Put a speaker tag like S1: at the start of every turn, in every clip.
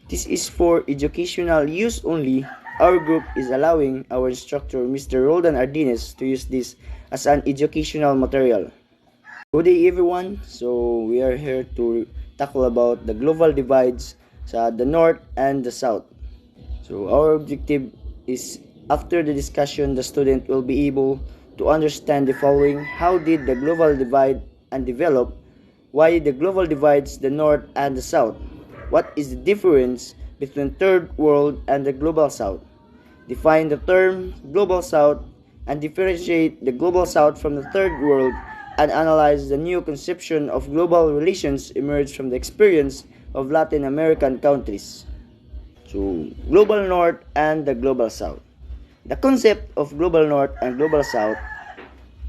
S1: This is for educational use only. Our group is allowing our instructor, Mr. Roldan Ardines, to use this as an educational material. Good day everyone. So we are here to tackle about the global divides sa the north and the south. So our objective is after the discussion the student will be able to understand the following: how did the global divide and develop? Why the global divides the north and the south? What is the difference between third world and the global south? Define the term global south and differentiate the global south from the third world, and analyze the new conception of global relations emerged from the experience of Latin American countries. So, global north and the global south. The concept of global north and global south,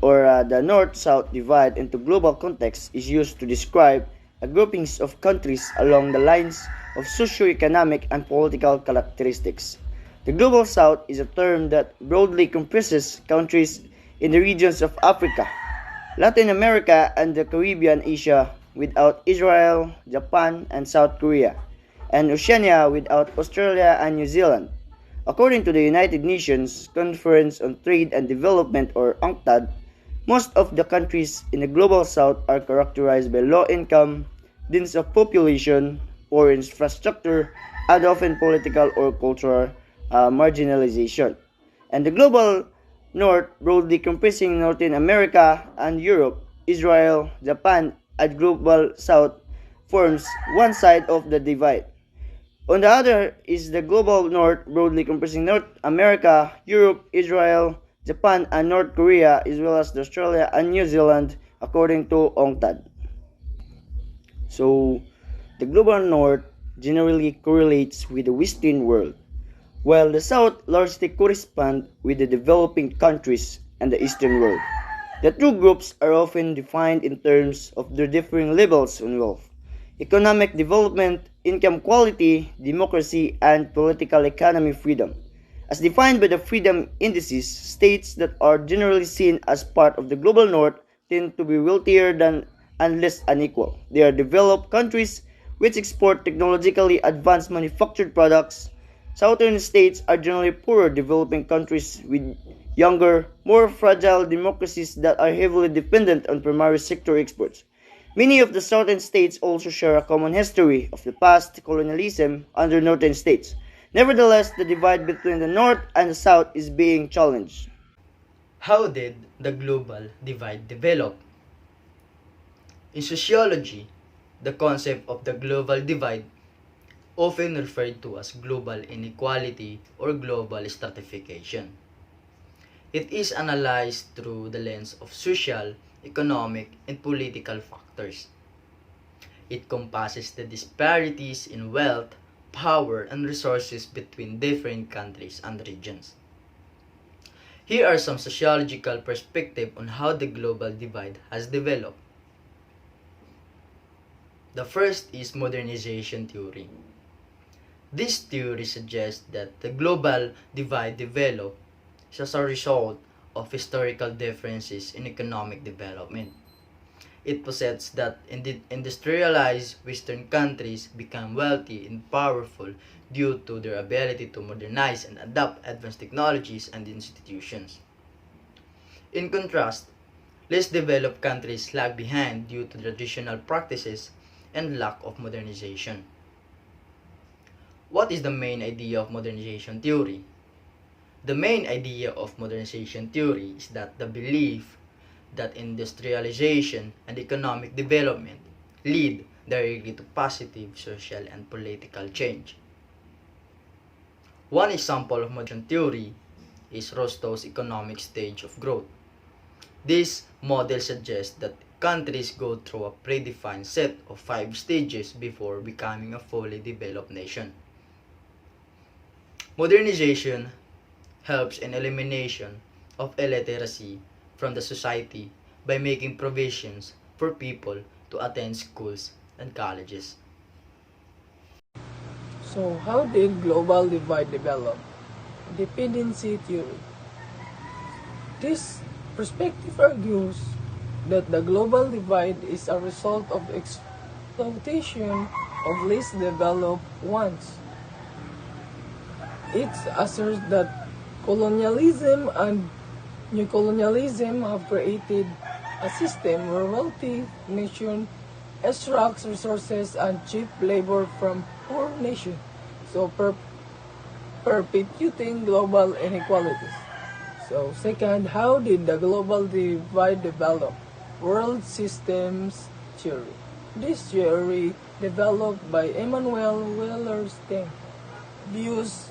S1: or the north-south divide into global context, is used to describe a groupings of countries along the lines of socio-economic and political characteristics. The global south is a term that broadly comprises countries in the regions of Africa, Latin America, and the Caribbean, Asia without Israel, Japan, and South Korea, and Oceania without Australia and New Zealand. According to the United Nations Conference on Trade and Development, or UNCTAD, most of the countries in the global south are characterized by low income, dense of population, poor infrastructure, and often political or cultural marginalization. And the global north, broadly comprising Northern America and Europe, Israel, Japan, and global south, forms one side of the divide. On the other is the global north, broadly comprising North America, Europe, Israel, Japan, and North Korea, as well as Australia and New Zealand, according to UNCTAD. So, the global north generally correlates with the Western world, while the south largely corresponds with the developing countries and the Eastern world. The two groups are often defined in terms of their differing levels of wealth, economic development, income quality, democracy, and political economy freedom. As defined by the freedom indices, states that are generally seen as part of the global north tend to be wealthier than and less unequal. They are developed countries which export technologically advanced manufactured products. Southern states are generally poorer developing countries with younger, more fragile democracies that are heavily dependent on primary sector exports. Many of the southern states also share a common history of the past colonialism under northern states. Nevertheless, the divide between the north and the south is being challenged.
S2: How did the global divide develop? In sociology, the concept of the global divide, often referred to as global inequality or global stratification. It is analyzed through the lens of social, economic, and political factors. It compasses the disparities in wealth, power, and resources between different countries and regions. Here are some sociological perspectives on how the global divide has developed. The first is modernization theory. This theory suggests that the global divide developed as a result of historical differences in economic development. It posits that industrialized Western countries become wealthy and powerful due to their ability to modernize and adopt advanced technologies and institutions. In contrast, less developed countries lag behind due to traditional practices and lack of modernization. What is the main idea of modernization theory? The main idea of modernization theory is that the belief that industrialization and economic development lead directly to positive social and political change. One example of modernization theory is Rostow's economic stage of growth. This model suggests that countries go through a predefined set of 5 stages before becoming a fully developed nation. Modernization helps in elimination of illiteracy from the society by making provisions for people to attend schools and colleges.
S3: So, how did global divide develop? Dependency theory. This perspective argues that the global divide is a result of exploitation of less developed ones. It asserts that colonialism and neocolonialism have created a system where wealthy nations extract resources and cheap labor from poor nations, so perpetuating global inequalities. So second, how did the global divide develop? World systems theory. This theory, developed by Emmanuel Wallerstein, views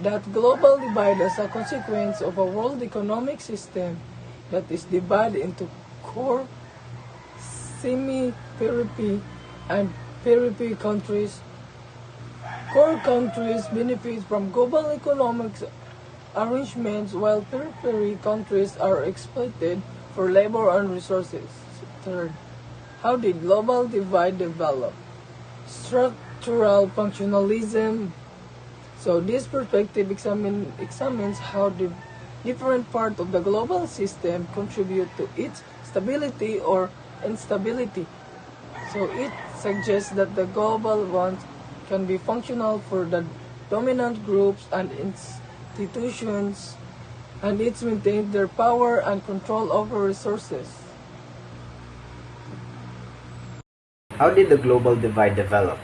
S3: that global divide as a consequence of a world economic system that is divided into core, semi-periphery, and periphery countries. Core countries benefit from global economic arrangements while periphery countries are exploited for labor and resources. Third, how did global divide develop? Structural functionalism. So this perspective examines how the different parts of the global system contribute to its stability or instability. So it suggests that the global ones can be functional for the dominant groups and institutions, and it maintains their power and control over resources.
S4: How did the global divide develop?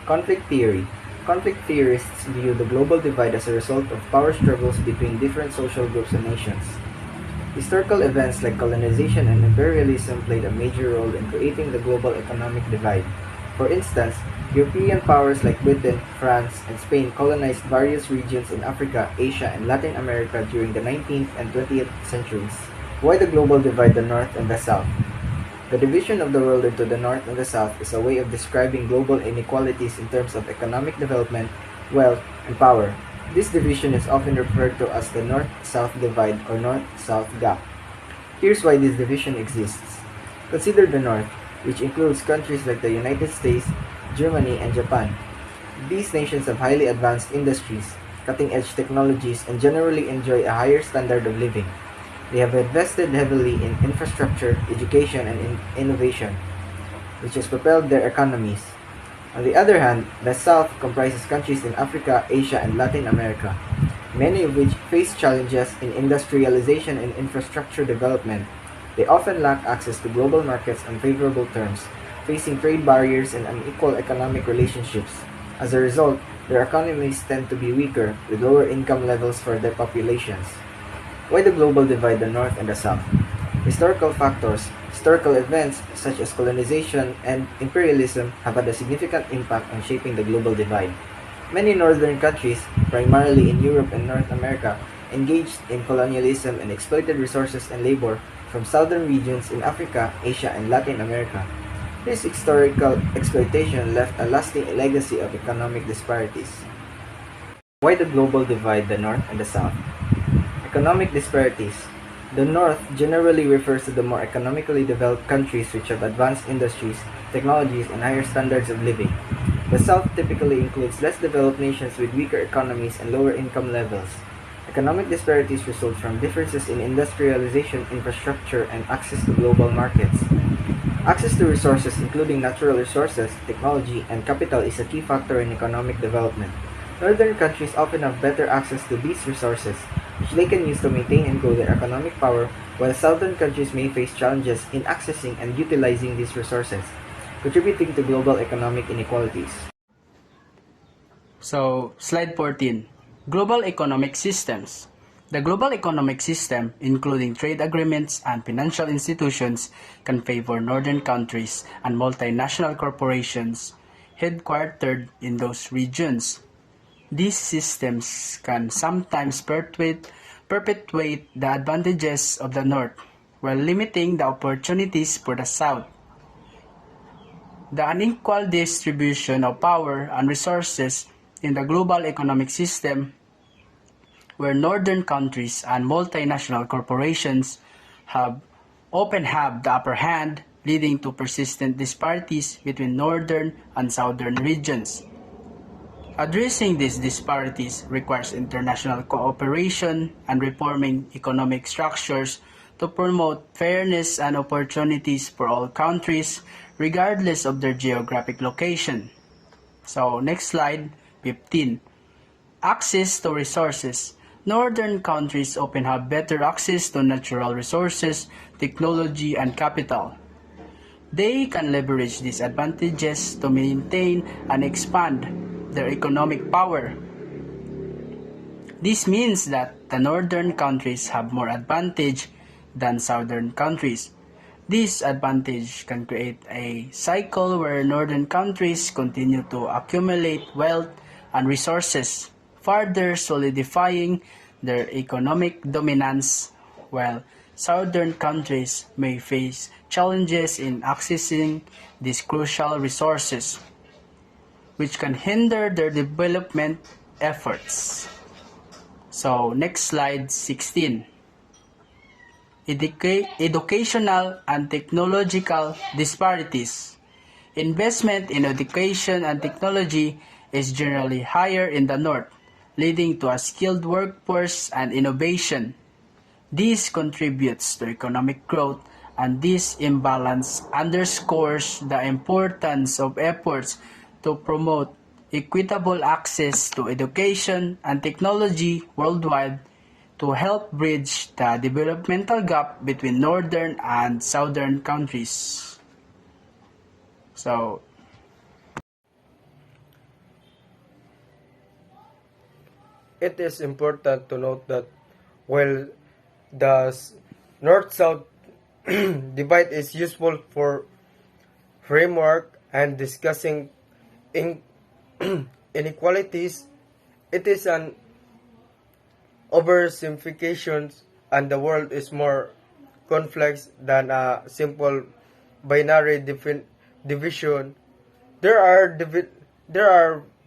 S4: Conflict theory. Conflict theorists view the global divide as a result of power struggles between different social groups and nations. Historical events like colonization and imperialism played a major role in creating the global economic divide. For instance, European powers like Britain, France, and Spain colonized various regions in Africa, Asia, and Latin America during the 19th and 20th centuries. Why the global divide, the North and the South? The division of the world into the North and the South is a way of describing global inequalities in terms of economic development, wealth, and power. This division is often referred to as the North-South divide or North-South gap. Here's why this division exists. Consider the North, which includes countries like the United States, Germany, and Japan. These nations have highly advanced industries, cutting-edge technologies, and generally enjoy a higher standard of living. They have invested heavily in infrastructure, education, and innovation, which has propelled their economies. On the other hand, the South comprises countries in Africa, Asia, and Latin America, many of which face challenges in industrialization and infrastructure development. They often lack access to global markets on favorable terms, facing trade barriers and unequal economic relationships. As a result, their economies tend to be weaker, with lower income levels for their populations. Why the global divide, the North and the South? Historical factors. Historical events such as colonization and imperialism have had a significant impact on shaping the global divide. Many northern countries, primarily in Europe and North America, engaged in colonialism and exploited resources and labor from southern regions in Africa, Asia, and Latin America. This historical exploitation left a lasting legacy of economic disparities. Why the global divide, the North and the South? Economic disparities. The North generally refers to the more economically developed countries which have advanced industries, technologies, and higher standards of living. The South typically includes less developed nations with weaker economies and lower income levels. Economic disparities result from differences in industrialization, infrastructure, and access to global markets. Access to resources, including natural resources, technology, and capital, is a key factor in economic development. Northern countries often have better access to these resources, which they can use to maintain and grow their economic power, while southern countries may face challenges in accessing and utilizing these resources, contributing to global economic inequalities.
S5: So, slide 14. Global economic systems. The global economic system, including trade agreements and financial institutions, can favor northern countries and multinational corporations headquartered in those regions. These systems can sometimes perpetuate the advantages of the North while limiting the opportunities for the South. The unequal distribution of power and resources in the global economic system, where northern countries and multinational corporations often have the upper hand, leading to persistent disparities between northern and southern regions. Addressing these disparities requires international cooperation and reforming economic structures to promote fairness and opportunities for all countries, regardless of their geographic location. So, next slide, 15. Access to resources. Northern countries often have better access to natural resources, technology, and capital. They can leverage these advantages to maintain and expand their economic power. This means that the northern countries have more advantage than southern countries. This advantage can create a cycle where northern countries continue to accumulate wealth and resources, further solidifying their economic dominance, while southern countries may face challenges in accessing these crucial resources, which can hinder their development efforts. So, next slide 16. Educational and technological disparities. Investment in education and technology is generally higher in the north, leading to a skilled workforce and innovation. This contributes to economic growth, and this imbalance underscores the importance of efforts to promote equitable access to education and technology worldwide to help bridge the developmental gap between northern and southern countries. So,
S6: it is important to note that while the north-south divide is useful for framework and discussing in inequalities, it is an oversimplification, and the world is more complex than a simple binary division. There are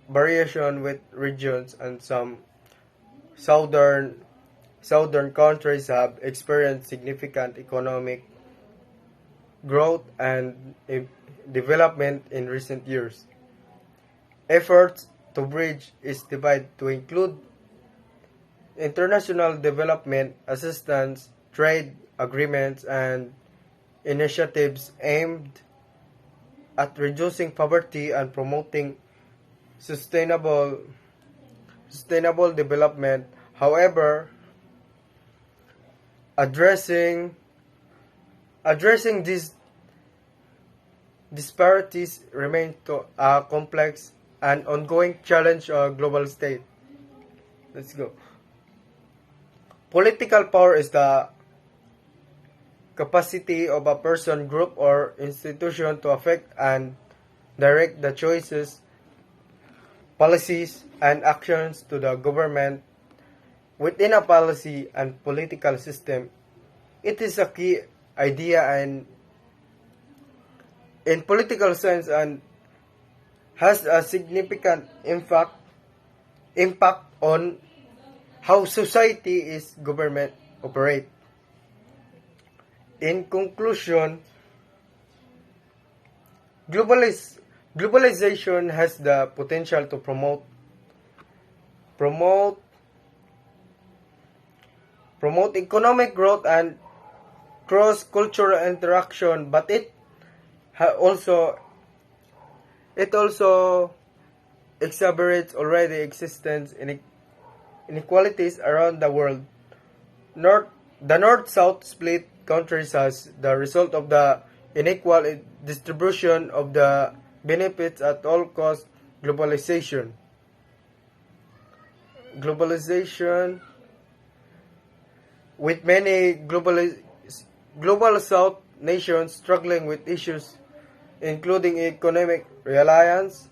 S6: variation with regions, and some southern countries have experienced significant economic growth and development in recent years. Efforts to bridge this divide to include international development assistance, trade agreements, and initiatives aimed at reducing poverty and promoting sustainable development. However, addressing these disparities remain a complex and ongoing challenge of global state. Let's go. Political power is the capacity of a person, group, or institution to affect and direct the choices, policies, and actions to the government within a policy and political system. It is a key idea and in political sense and has a significant impact on how society is government operate. In conclusion, globalization has the potential to promote economic growth and cross-cultural interaction, but it also exacerbates already existing inequalities around the world. The North-South split countries as the result of the unequal distribution of the benefits at all costs. Globalization, with many global South nations struggling with issues including economic reliance,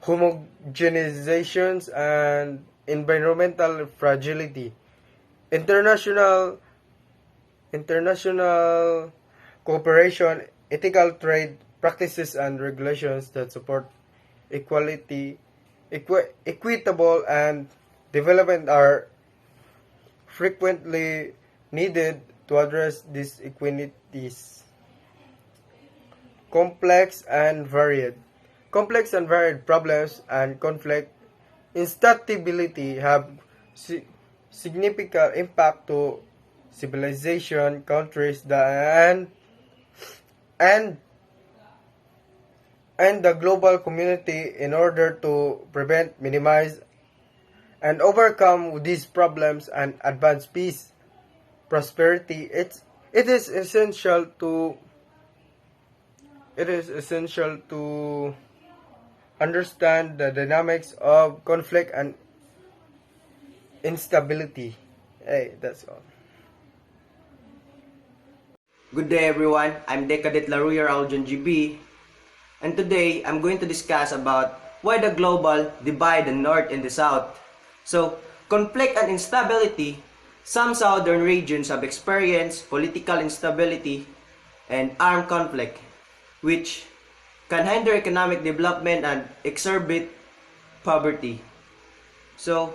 S6: homogenizations, and environmental fragility. International cooperation, ethical trade practices, and regulations that support equitable and development are frequently needed to address these inequalities. Complex and varied problems and conflict instability have significant impact to civilization, countries, and and the global community in order to prevent, minimize, and overcome these problems and advance peace, prosperity. It is essential to understand the dynamics of conflict and instability. Hey, that's all.
S7: Good day everyone, I'm Decadet Laruyer Aljon GB, and today I'm going to discuss about why the global divide the North and the South. So, conflict and instability, some southern regions have experienced political instability and armed conflict, which can hinder economic development and exacerbate poverty. So,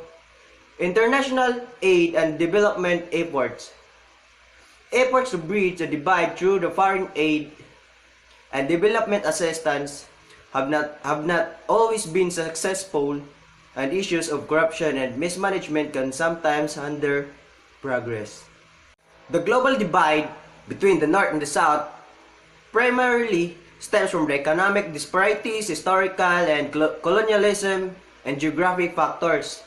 S7: international aid and development efforts to bridge the divide through the foreign aid and development assistance have not always been successful, and issues of corruption and mismanagement can sometimes hinder progress. The global divide between the North and the South primarily stems from the economic disparities, historical and colonialism, and geographic factors.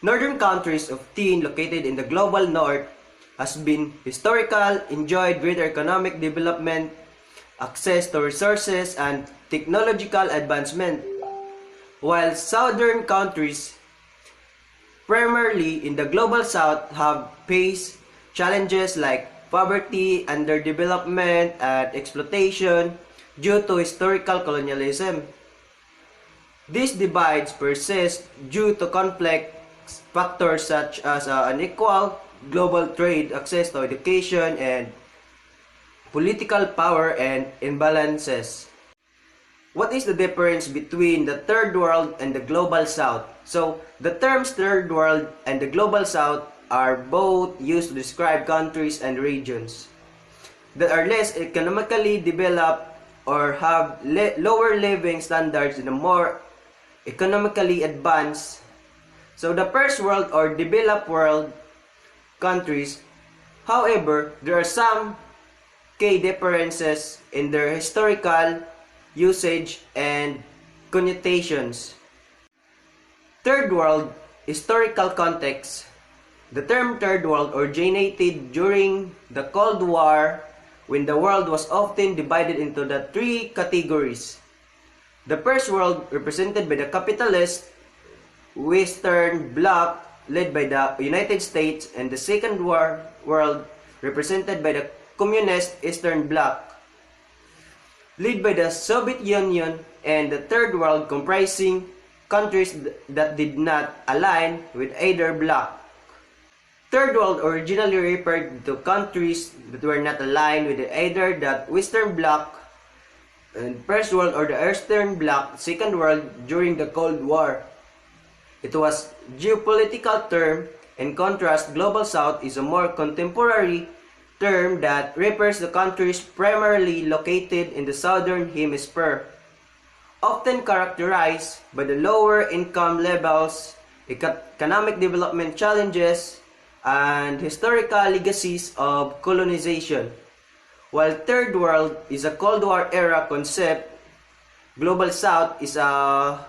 S7: Northern countries often located in the global North has been historical, enjoyed greater economic development, access to resources, and technological advancement, while southern countries, primarily in the global South, have faced challenges like poverty, underdevelopment, and exploitation due to historical colonialism. These divides persist due to complex factors such as unequal global trade, access to education, and political power and imbalances. What is the difference between the Third World and the Global South? So, the terms Third World and the Global South are both used to describe countries and regions that are less economically developed or have lower living standards than the more economically advanced. So, the First World or Developed World countries, however, there are some key differences in their historical usage and connotations. Third World historical context. The term Third World originated during the Cold War, when the world was often divided into the three categories. The First World, represented by the capitalist Western Bloc led by the United States, and the Second World, represented by the Communist Eastern Bloc, led by the Soviet Union, and the Third World, comprising countries that did not align with either bloc. Third World originally referred to countries that were not aligned with either the Western Bloc and First World or the Eastern Bloc, Second World, during the Cold War. It was geopolitical term. In contrast, Global South is a more contemporary term that refers to countries primarily located in the southern hemisphere, often characterized by the lower income levels, economic development challenges, and historical legacies of colonization. While Third World is a Cold War era concept, Global South is a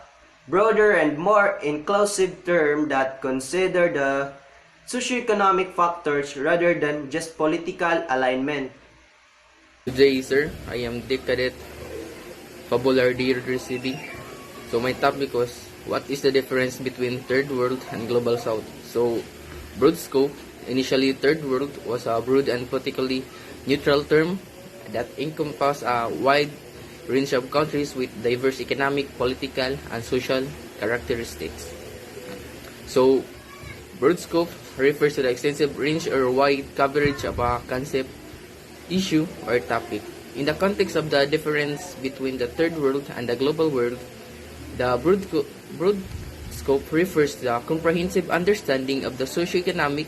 S7: broader and more inclusive term that consider the socioeconomic factors rather than just political alignment.
S8: Good day, sir. I am Dick Cadet Fabulardi City. So my topic was, what is the difference between Third World and Global South? So, broad scope. Initially, Third World was a broad and politically neutral term that encompassed a wide range of countries with diverse economic, political, and social characteristics. So, broad scope refers to the extensive range or wide coverage of a concept, issue, or topic. In the context of the difference between the Third World and the Global World, the broad scope refers to the comprehensive understanding of the socio-economic,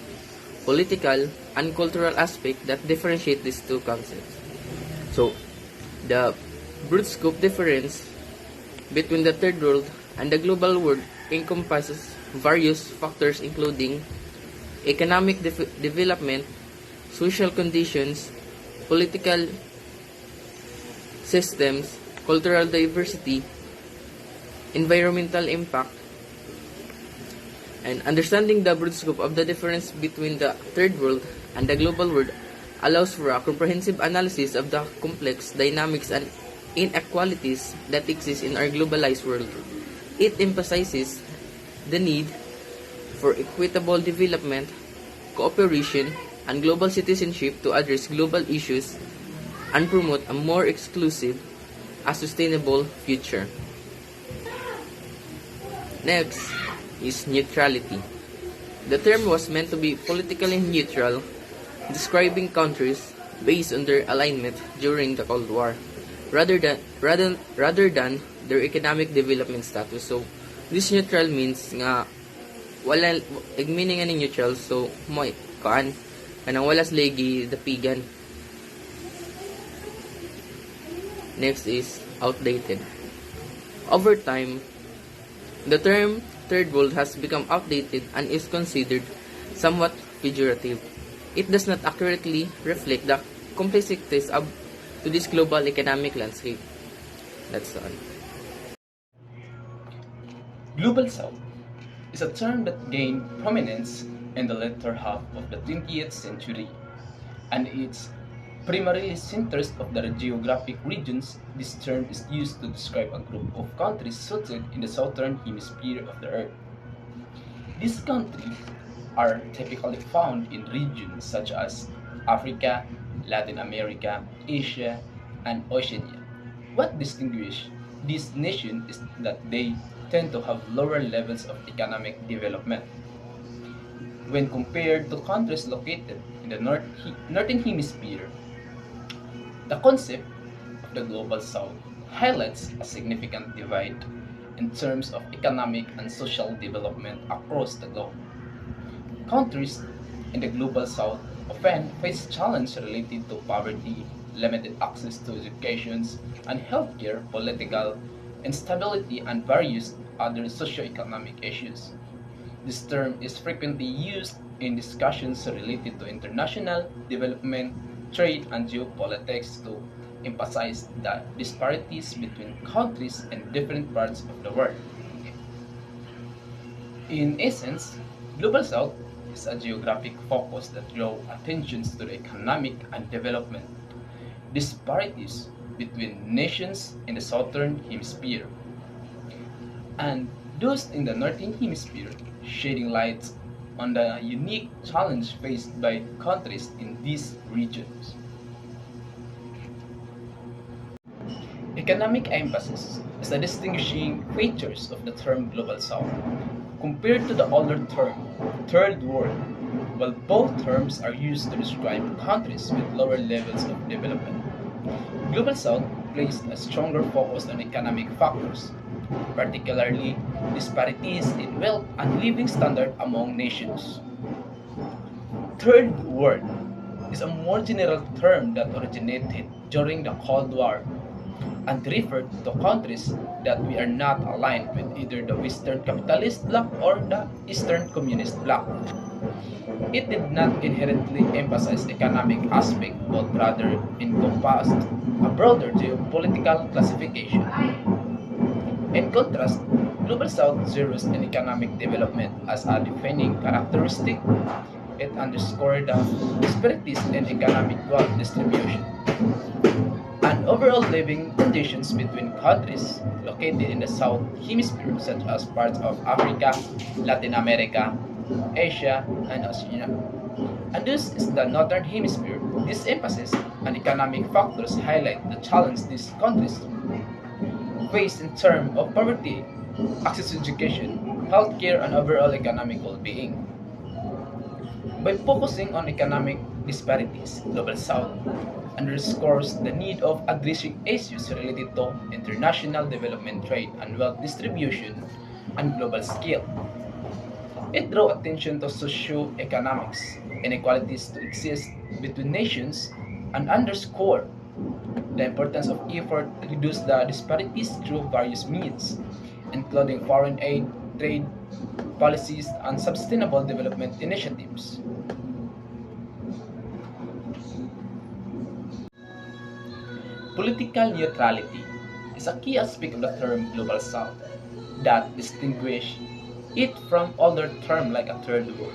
S8: political, and cultural aspect that differentiate these two concepts. So, the broad scope difference between the Third World and the Global World encompasses various factors including economic development, social conditions, political systems, cultural diversity, environmental impact, and understanding the broad scope of the difference between the third world and the global world allows for a comprehensive analysis of the complex dynamics and inequalities that exist in our globalized world. It emphasizes the need for equitable development, cooperation, and global citizenship to address global issues and promote a more exclusive, a sustainable future. Next is neutrality. The term was meant to be politically neutral, describing countries based on their alignment during the Cold War, rather than their economic development status. So, this neutral means nga wala meaning nga ni neutral so mo kaan kanang wala slagi dapigan. Next is outdated. Over time, the term third world has become outdated and is considered somewhat pejorative. It does not accurately reflect the complexities of to this global economic landscape. That's all.
S9: Global South is a term that gained prominence in the latter half of the 20th century, and its primarily centers of the geographic regions. This term is used to describe a group of countries situated in the southern hemisphere of the Earth. These countries are typically found in regions such as Africa, Latin America, Asia, and Oceania. What distinguishes these nations is that they tend to have lower levels of economic development when compared to countries located in the northern hemisphere. The concept of the Global South highlights a significant divide in terms of economic and social development across the globe. Countries in the Global South often face challenges related to poverty, limited access to education and healthcare, political instability, and various other socio-economic issues. This term is frequently used in discussions related to international development, trade, and geopolitics to emphasize the disparities between countries in different parts of the world. In essence, Global South is a geographic focus that draws attention to the economic and development disparities between nations in the southern hemisphere and those in the northern hemisphere, shedding light on the unique challenge faced by countries in these regions. Economic emphasis is the distinguishing features of the term Global South compared to the older term Third World. While both terms are used to describe countries with lower levels of development, Global South placed a stronger focus on economic factors, particularly disparities in wealth and living standard among nations. Third World is a more general term that originated during the Cold War and referred to countries that we are not aligned with either the Western capitalist bloc or the Eastern communist bloc. It did not inherently emphasize economic aspect but rather encompassed a broader geopolitical classification. In contrast, Global South zeroes in economic development as a defining characteristic. It underscored the disparities in economic wealth distribution and overall living conditions between countries located in the South Hemisphere, such as parts of Africa, Latin America, Asia, and Oceania. And this is the Northern Hemisphere. This emphasis on economic factors highlight the challenge these countries face in terms of poverty, access to education, healthcare, and overall economic well-being. By focusing on economic disparities, Global South underscores the need of addressing issues related to international development, trade, and wealth distribution on global scale. It draws attention to socio-economics inequalities to exist between nations and underscore the importance of effort to reduce the disparities through various means, including foreign aid, trade policies, and sustainable development initiatives. Political neutrality. is a key aspect of the term Global South that distinguish it from older terms like a third world.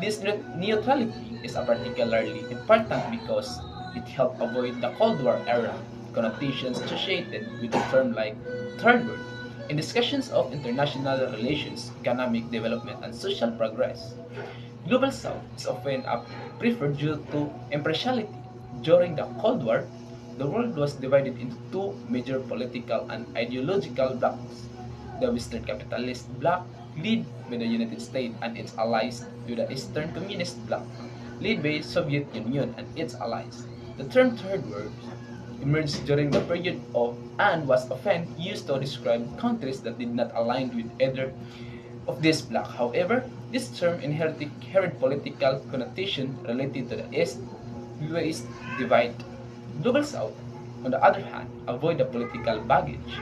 S9: This neutrality is particularly important because it helped avoid the Cold War era connotations associated with the term like third world in discussions of international relations, economic development, and social progress. Global South is often preferred due to impartiality. During the Cold War, the world was divided into two major political and ideological blocs. The Western capitalist bloc, led by the United States and its allies, to the Eastern communist bloc, led by the Soviet Union and its allies. The term Third World emerged during the period of and was often used to describe countries that did not align with either of this bloc. However, this term inherent political connotation related to the East-West divide. Global South, on the other hand, avoid the political baggage.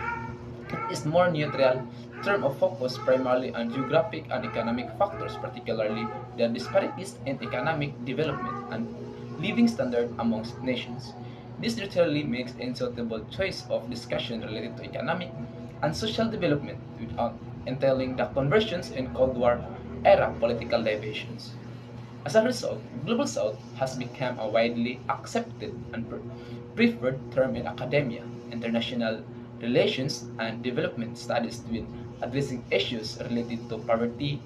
S9: It is more neutral term of focus primarily on geographic and economic factors, particularly the disparities in economic development and living standard amongst nations. This literally makes a suitable choice of discussion related to economic and social development without entailing the conversions in Cold War era political divisions. As a result, Global South has become a widely accepted and preferred term in academia, international relations, and development studies with addressing issues related to poverty,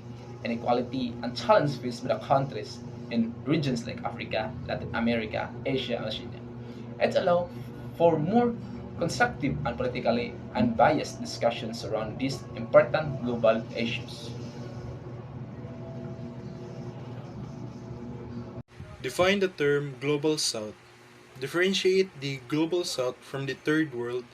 S9: inequality, and challenges faced by the countries in regions like Africa, Latin America, Asia, and Oceania. It allows for more constructive and politically unbiased discussions around these important global issues.
S10: Define the term Global South. Differentiate the Global South from the Third World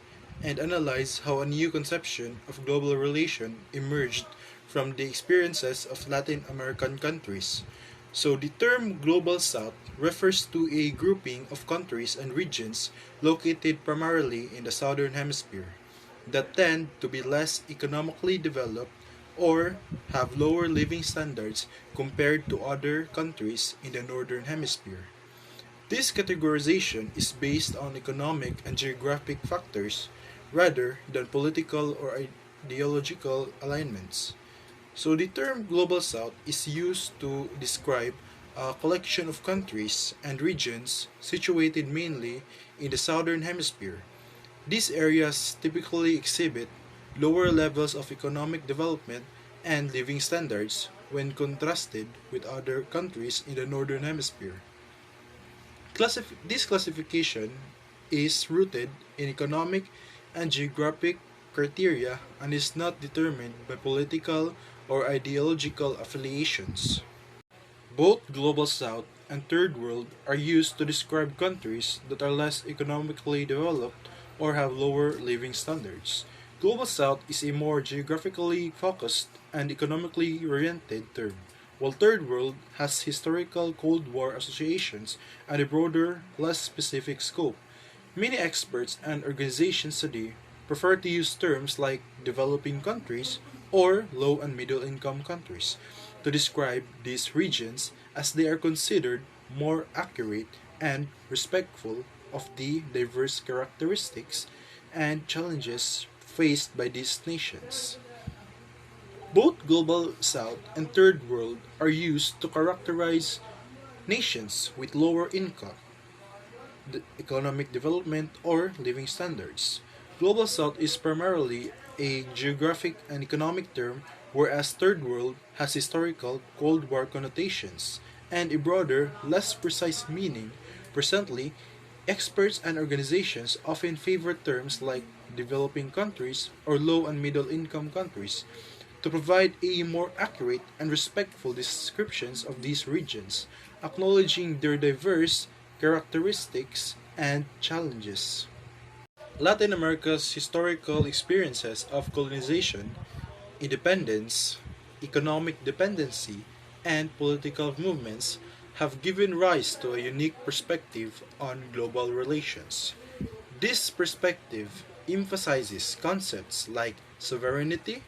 S10: and analyze how a new conception of global relation emerged from the experiences of Latin American countries. So the term Global South refers to a grouping of countries and regions located primarily in the Southern Hemisphere that tend to be less economically developed or have lower living standards compared to other countries in the Northern Hemisphere. This categorization is based on economic and geographic factors rather than political or ideological alignments. So the term Global South is used to describe a collection of countries and regions situated mainly in the Southern Hemisphere. These areas typically exhibit lower levels of economic development and living standards when contrasted with other countries in the Northern Hemisphere. This classification is rooted in economic and geographic criteria and is not determined by political or ideological affiliations. Both Global South and Third World are used to describe countries that are less economically developed or have lower living standards. Global South is a more geographically focused and economically oriented term, while Third World has historical Cold War associations and a broader, less specific scope. Many experts and organizations today prefer to use terms like developing countries or low and middle income countries to describe these regions as they are considered more accurate and respectful of the diverse characteristics and challenges faced by these nations. Both Global South and Third World are used to characterize nations with lower income, economic development, or living standards. Global South is primarily a geographic and economic term, whereas Third World has historical Cold War connotations and a broader, less precise meaning. Presently, experts and organizations often favor terms like developing countries or low and middle income countries to provide a more accurate and respectful descriptions of these regions, acknowledging their diverse characteristics and challenges. Latin America's historical experiences of colonization, independence, economic dependency, and political movements have given rise to a unique perspective on global relations. This perspective emphasizes concepts like sovereignty,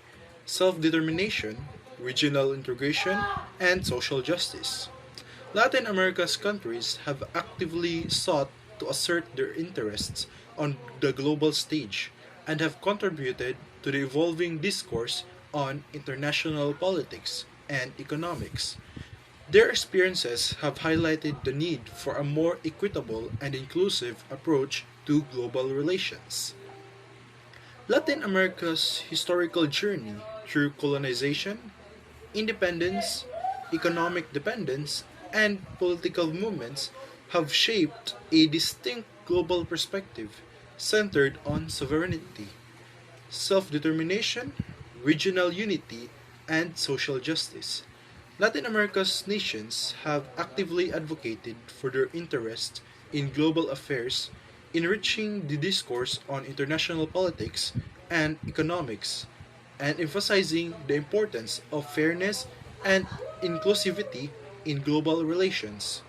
S10: self determination, regional integration, and social justice. Latin America's countries have actively sought to assert their interests on the global stage, and have contributed to the evolving discourse on international politics and economics. Their experiences have highlighted the need for a more equitable and inclusive approach to global relations. Latin America's historical journey through colonization, independence, economic dependence, and political movements have shaped a distinct global perspective centered on sovereignty, self determination, regional unity, and social justice. Latin America's nations have actively advocated for their interest in global affairs, enriching the discourse on international politics and economics, and emphasizing the importance of fairness and inclusivity in global relations.